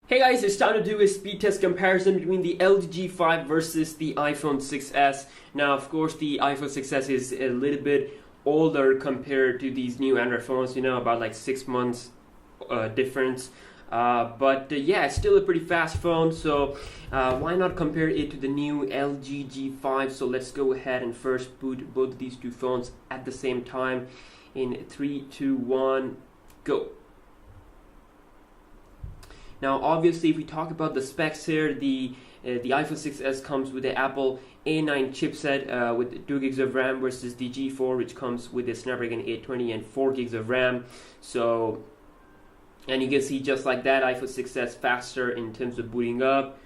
Hey guys, it's time to do a speed test comparison between the LG G5 versus the iPhone 6s. Now, of course, the iPhone 6s is a little bit older compared to these new Android phones, about like 6 months difference. But yeah, it's still a pretty fast phone, so why not compare it to the new LG G5? So let's go ahead and first boot both of these two phones at the same time in 3, 2, 1, go. Now, obviously, if we talk about the specs here, the iPhone 6s comes with the Apple A9 chipset with 2 gigs of RAM versus the G4, which comes with the Snapdragon 820 and 4 gigs of RAM. So, and you can see just like that, iPhone 6s faster in terms of booting up,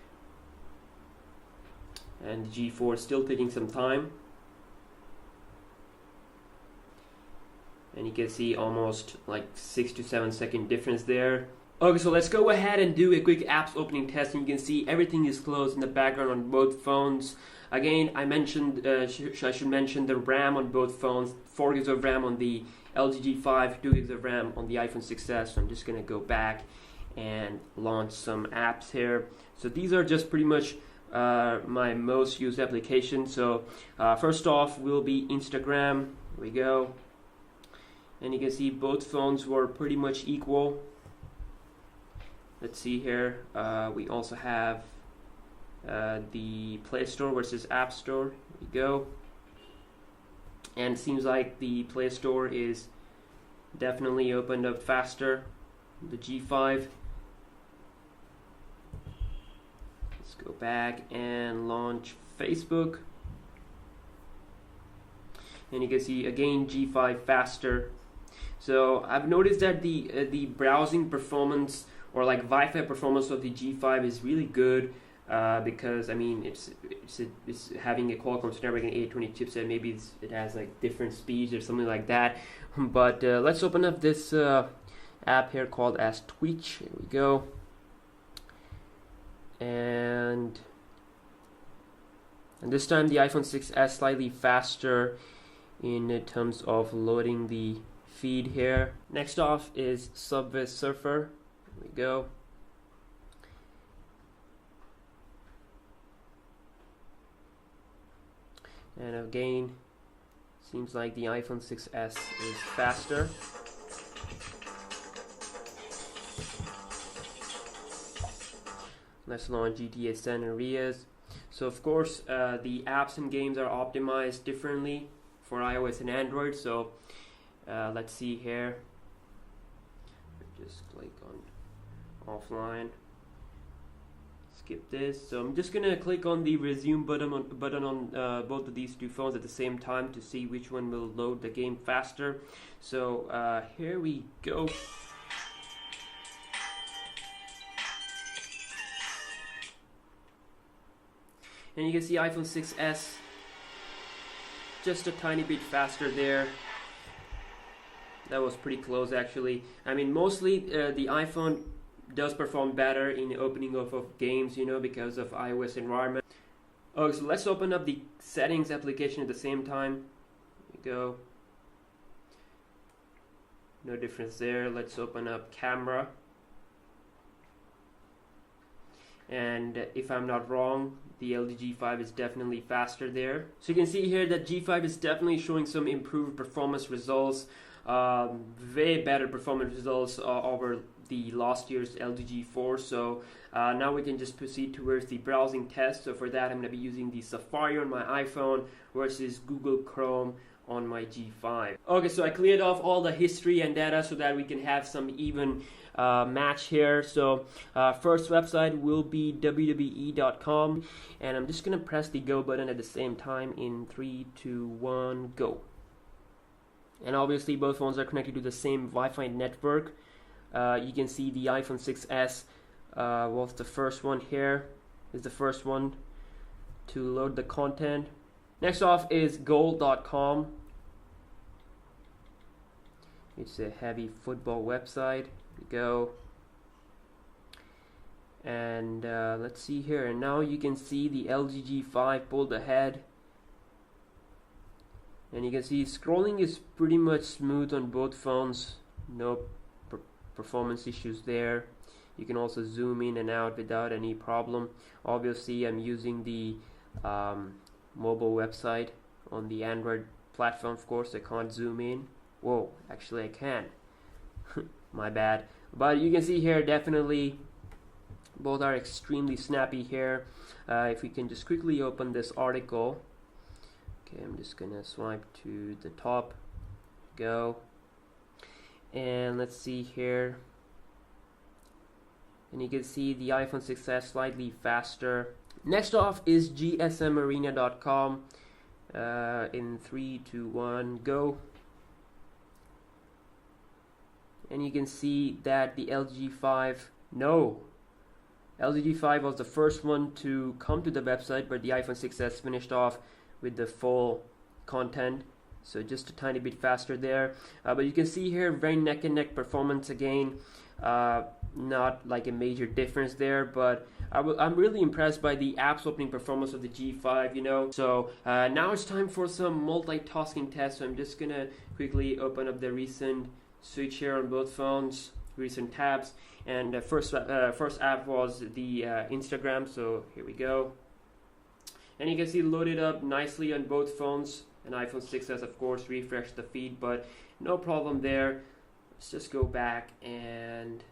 and the G4 is still taking some time. And you can see almost like 6 to 7 second difference there. Okay, so let's go ahead and do a quick apps opening test, and you can see everything is closed in the background on both phones. Again, I mentioned I should mention the RAM on both phones: 4 gigs of RAM on the LG G5, 2 gigs of RAM on the iPhone 6s. So I'm just gonna go back and launch some apps here. So these are just pretty much my most used applications. So first off will be Instagram. Here we go, and you can see both phones were pretty much equal. Let's see here, we also have the Play Store versus App Store. Here we go. And it seems like the Play Store is definitely opened up faster. The G5. Let's go back and launch Facebook. And you can see again G5 faster. So I've noticed that the browsing performance or like Wi-Fi performance of the G5 is really good because I mean it's having a Qualcomm Snapdragon 820 chipset. Maybe it has like different speeds or something like that. But let's open up this app here called as Twitch. Here we go. And this time the iPhone 6s slightly faster in terms of loading the feed here. Next off is Subway Surfer. Here we go. And again, seems like the iPhone 6s is faster. Let's launch GTA San Andreas. So of course, the apps and games are optimized differently for iOS and Android. So let's see here. Just click on offline, skip this. So I'm just gonna click on the resume button on both of these two phones at the same time to see which one will load the game faster. So here we go. And you can see iPhone 6s just a tiny bit faster there. That was pretty close actually. I mean, mostly the iPhone does perform better in the opening of games, because of iOS environment. Okay, so let's open up the settings application at the same time. Here we go. No difference there. Let's open up camera. And if I'm not wrong, the LG G5 is definitely faster there. So you can see here that G5 is definitely showing some improved performance results. Way better performance results over the last year's LG G4. So now we can just proceed towards the browsing test. So for that, I'm going to be using the Safari on my iPhone versus Google Chrome on my G5. Okay, so I cleared off all the history and data so that we can have some even match here. So first website will be wwe.com, and I'm just going to press the go button at the same time in 3, 2, 1, go. And obviously both phones are connected to the same Wi-Fi network. You can see the iPhone 6s was the first one here. Is the first one to load the content. Next off is goal.com. It's a heavy football website. Here we go. And let's see here. And now you can see the LG G5 pulled ahead. And you can see scrolling is pretty much smooth on both phones. No performance issues there. You can also zoom in and out without any problem. Obviously I'm using the mobile website on the Android platform. Of course I can't zoom in. Whoa, actually I can. My bad. But you can see here definitely both are extremely snappy here. If we can just quickly open this article. Okay, I'm just gonna swipe to the top. Go. And let's see here. And you can see the iPhone 6s slightly faster. Next off is gsmarena.com. In 3, 2, 1, go. And you can see that the LG G5, LG G5 was the first one to come to the website, but the iPhone 6s finished off with the full content, so just a tiny bit faster there. But you can see here very neck and neck performance again. Not like a major difference there, but I'm really impressed by the apps opening performance of the G5, you know. So now it's time for some multitasking tests. So I'm just gonna quickly open up the recent switch here on both phones, recent tabs, and first app was the Instagram. So here we go, and you can see loaded up nicely on both phones. An iPhone 6s, of course, refresh the feed, but no problem there. Let's just go back, and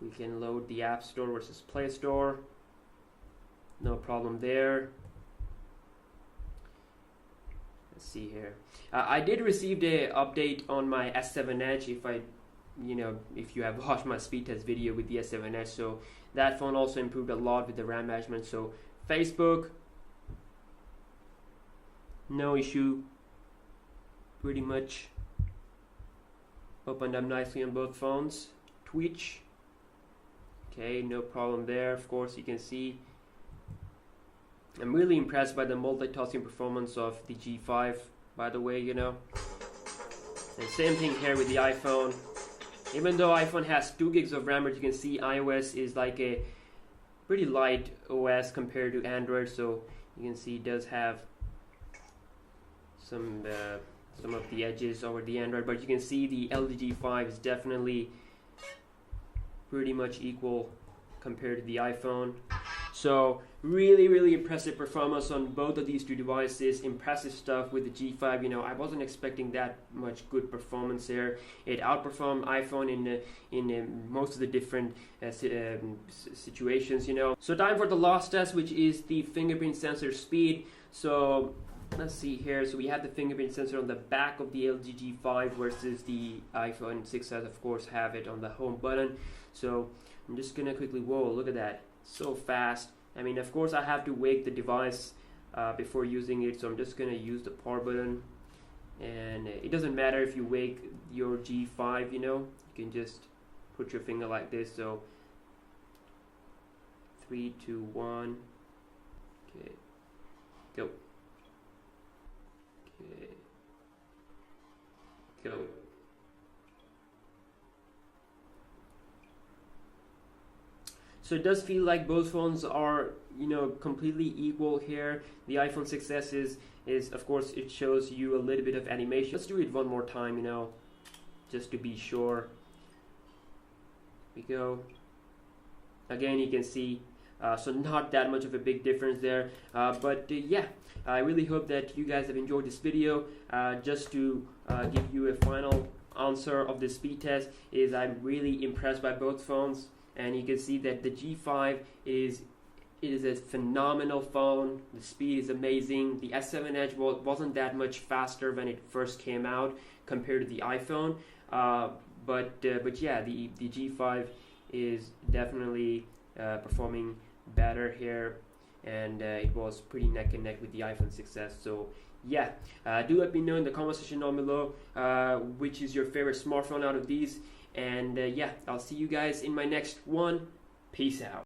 we can load the App Store versus Play Store. No problem there. Let's see here. I did receive an update on my S7 Edge. If you have watched my speed test video with the S7 Edge, so that phone also improved a lot with the RAM management. So Facebook, no issue. Pretty much opened up nicely on both phones. Twitch, okay, no problem there. Of course, you can see I'm really impressed by the multitasking performance of the G5, by the way, you know. And same thing here with the iPhone. Even though iPhone has 2 gigs of RAM, but you can see iOS is like a pretty light OS compared to Android, so you can see it does have some of the edges over the Android, but you can see the LG G5 is definitely pretty much equal compared to the iPhone. So really impressive performance on both of these two devices. Impressive stuff with the G5. You know, I wasn't expecting that much good performance there. It outperformed iPhone in most of the different situations, you know. So time for the last test, which is the fingerprint sensor speed. So let's see here. So we have the fingerprint sensor on the back of the LG G5 versus the iPhone 6s, of course, have it on the home button. So I'm just gonna quickly, whoa, look at that, so fast. I mean, of course I have to wake the device before using it, so I'm just gonna use the power button. And it doesn't matter if you wake your G5, you know, you can just put your finger like this. So 3, 2, 1, okay, go. Okay, go. So it does feel like both phones are, you know, completely equal here. The iPhone 6s is of course, it shows you a little bit of animation. Let's do it one more time, you know, just to be sure. We go. Again, you can see, so not that much of a big difference there. Yeah, I really hope that you guys have enjoyed this video. Just to give you a final answer of the speed test is I'm really impressed by both phones. And you can see that the G5 is a phenomenal phone. The speed is amazing. The S7 Edge wasn't that much faster when it first came out compared to the iPhone. But yeah, the G5 is definitely performing better here, and it was pretty neck and neck with the iPhone 6s. So yeah, do let me know in the comment section down below which is your favorite smartphone out of these. And yeah, I'll see you guys in my next one. Peace out.